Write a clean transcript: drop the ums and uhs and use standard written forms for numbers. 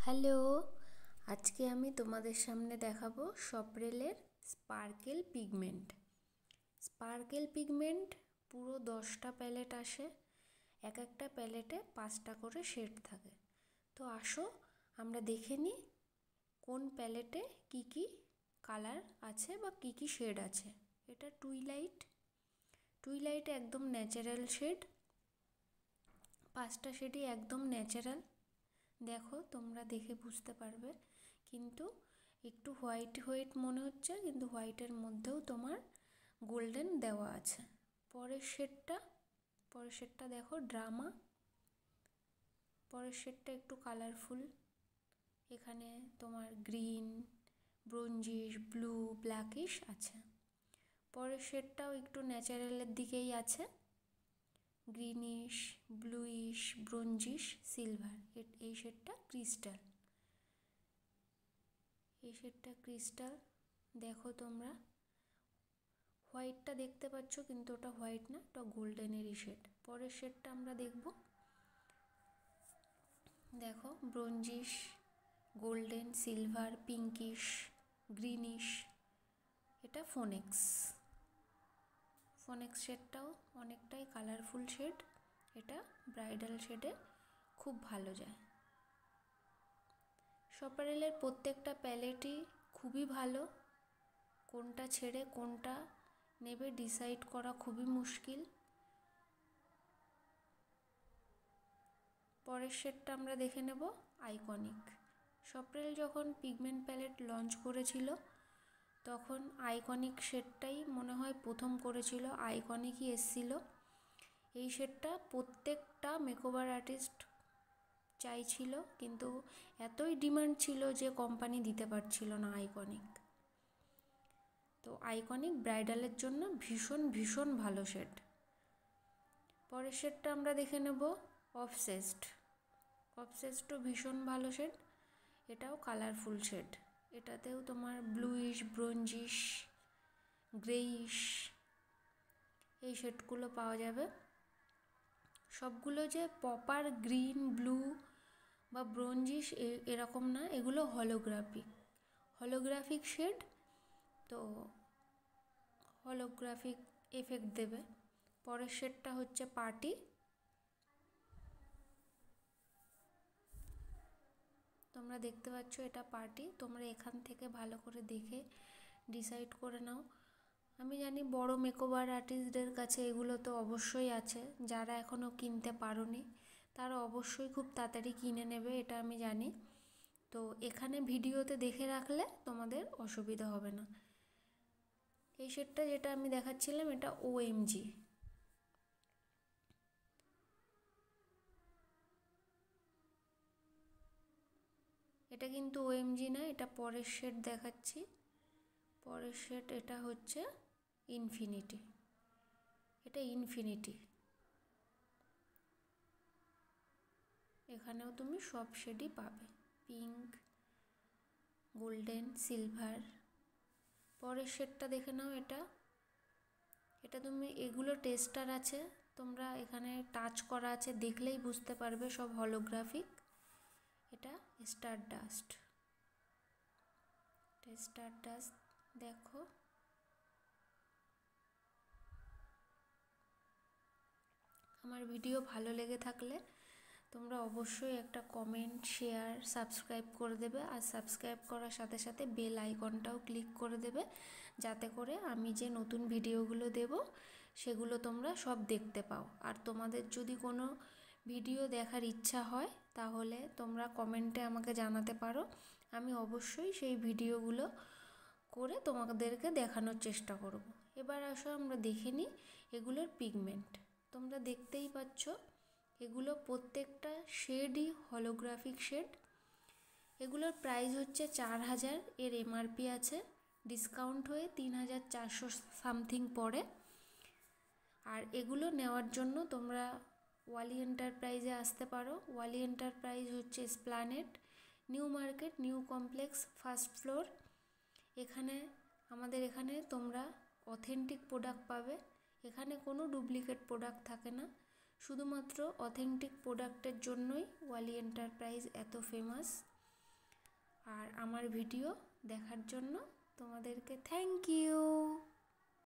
Hello, আজকে আমি তোমাদের সামনে দেখাবো সপরেলের স্পার্কেল পিগমেন্ট। স্পার্কেল পিগমেন্ট পুরো 10টা প্যালেট আসে, এক একটা প্যালেটে 5টা করে শেড থাকে। তো আসো আমরা দেখে নিই কোন প্যালেটে কি কি কালার আছে বা কি কি শেড আছে। এটা টুইলাইট একদম ন্যাচারাল শেড, 5টা শেডই একদম ন্যাচারাল। দেখো তোমরা দেখে বুঝতে পারবে, কিন্তু একটু হোয়াইট হোয়াইট মনে হচ্ছে, কিন্তু হোয়াইটের মধ্যেও তোমার গোল্ডেন দেওয়া আছে। পরের শেডটা দেখো ড্রামা, পরের শেডটা একটু কালারফুল, এখানে তোমার গ্রিন, ব্রোঞ্জিশ, ব্লু, ব্ল্যাকিশ আছে। পরের শেডটাও একটু ন্যাচারালের দিকেই আছে, গ্রিনিশ, ব্লুইশ, ব্রোঞ্জিশ, সিলভার। এই শেডটা ক্রিস্টাল। দেখো তোমরা হোয়াইটটা দেখতে পাচ্ছ, কিন্তু ওটা হোয়াইট না, ওটা গোল্ডেনেরই শেড। পরের শেডটা আমরা দেখব, দেখো ব্রোঞ্জিশ, গোল্ডেন, সিলভার, পিঙ্কিশ, গ্রিনিশ। এটা ফোনেক্স শেডটাও অনেকটাই কালারফুল শেড, এটা ব্রাইডাল শেডে খুব ভালো যায়। সপারেলের প্রত্যেকটা প্যালেটই খুবই ভালো, কোনটা ছেড়ে কোনটা নেবে ডিসাইড করা খুবই মুশকিল। পরের শেডটা আমরা দেখে নেব আইকনিক। সপারেল যখন পিগমেন্ট প্যালেট লঞ্চ করেছিল তখন আইকনিক শেডটাই মনে হয় প্রথম করেছিল, আইকনিকই এসছিল। এই শেডটা প্রত্যেকটা মেকওভার আর্টিস্ট চাইছিল, কিন্তু এতই ডিমান্ড ছিল যে কোম্পানি দিতে পারছিল না আইকনিক। তো আইকনিক ব্রাইডালের জন্য ভীষণ ভীষণ ভালো শেড। পরের শেডটা আমরা দেখে নেব অবসেসডও ভীষণ ভালো শেড, এটাও কালারফুল শেড। এটাতেও তোমার ব্লুইশ, ব্রোঞ্জিশ, গ্রেইশ এই শেডগুলো পাওয়া যাবে। সবগুলো যে প্রপার গ্রিন, ব্লু বা ব্রোঞ্জিশ এরকম না, এগুলো হলোগ্রাফিক শেড, তো হলোগ্রাফিক এফেক্ট দেবে। পরের শেডটা হচ্ছে পার্টি, তোমরা দেখতে পাচ্ছ এটা পার্টি। তোমরা এখান থেকে ভালো করে দেখে ডিসাইড করে নাও। আমি জানি বড় মেকওভার আর্টিস্টদের কাছে এগুলো তো অবশ্যই আছে, যারা এখনও কিনতে পারোনি তারা অবশ্যই খুব তাড়াতাড়ি কিনে নেবে, এটা আমি জানি। তো এখানে ভিডিওতে দেখে রাখলে তোমাদের অসুবিধা হবে না। এই শেডটা যেটা আমি দেখাচ্ছিলাম এটা OMG, এটা কিন্তু OMG না, এটা পরের শেড দেখাচ্ছি। পরের শেড এটা হচ্ছে ইনফিনিটি, এটা ইনফিনিটি। এখানেও তুমি সব শেডই পাবে, পিঙ্ক, গোল্ডেন, সিলভার। পরের শেডটা দেখে নাও, এটা তুমি এগুলো টেস্টার আছে, তোমরা এখানে টাচ করা আছে, দেখলেই বুঝতে পারবে সব হলোগ্রাফিক। এটা স্টারডাস্ট দেখো। আমার ভিডিও ভালো লেগে থাকলে তোমরা অবশ্যই একটা কমেন্ট, শেয়ার, সাবস্ক্রাইব করে দেবে, আর সাবস্ক্রাইব করার সাথে সাথে বেল আইকনটাও ক্লিক করে দেবে, যাতে করে আমি যে নতুন ভিডিওগুলো দেব সেগুলো তোমরা সব দেখতে পাও। আর তোমাদের যদি কোনো ভিডিও দেখার ইচ্ছা হয় তাহলে তোমরা কমেন্টে আমাকে জানাতে পারো, আমি অবশ্যই সেই ভিডিওগুলো করে তোমাদেরকে দেখানোর চেষ্টা করব। এবার আসো আমরা দেখে নিই এগুলোর পিগমেন্ট। তোমরা দেখতেই পাচ্ছ এগুলো প্রত্যেকটা শেডই হলোগ্রাফিক শেড। এগুলোর প্রাইস হচ্ছে 4000, এর MRP আছে, ডিসকাউন্ট হয়ে 3400 সামথিং পড়ে। আর এগুলো নেওয়ার জন্য তোমরা ওয়ালি এন্টারপ্রাইজে আসতে পারো। ওয়ালি এন্টারপ্রাইজ হচ্ছে Esplanade, new market, new complex, first floor. আমাদের এখানে তোমরা অথেন্টিক প্রোডাক্ট পাবে, এখানে কোনো ডুপ্লিকেট প্রোডাক্ট থাকে না। শুধুমাত্র অথেন্টিক প্রোডাক্টের জন্যই ওয়ালি এন্টারপ্রাইজ এত ফেমাস। আমার ভিডিও দেখার জন্য তোমাদেরকে থ্যাংক ইউ।